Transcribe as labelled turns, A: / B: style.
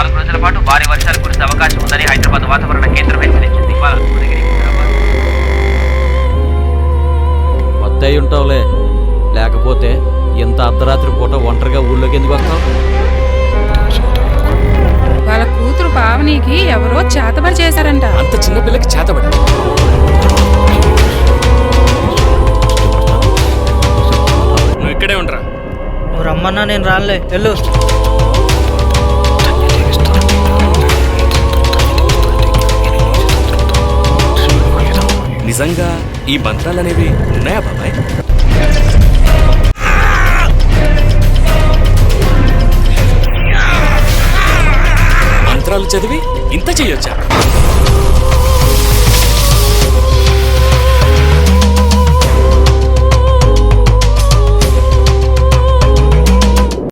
A: 4 రోజుల పాటు భారీ వర్షాలు కురిసే అవకాశం ఉందని హైదరాబాద్ వాతావరణ కేంద్రం హెచ్చరించింది.
B: వద్దయి ఉంటావులే, లేకపోతే ఎంత అర్ధరాత్రి పూట ఒంటరిగా ఊళ్ళోకి ఎందుకు వస్తావు?
C: వాళ్ళ కూతురు పావనికి ఎవరో చేతబడి చేశారంట.
D: అంత చిన్న పిల్లకి చేతబడి? నువ్వు ఇక్కడే ఉండరా.
E: నువ్వు రమ్మన్నా నేను రానులే, వెళ్ళు.
D: నిజంగా ఈ మంత్రాలు అనేవి ఉన్నాయా బాబాయ్? మంత్రాలు చదివి ఇంత చెయ్యొచ్చా?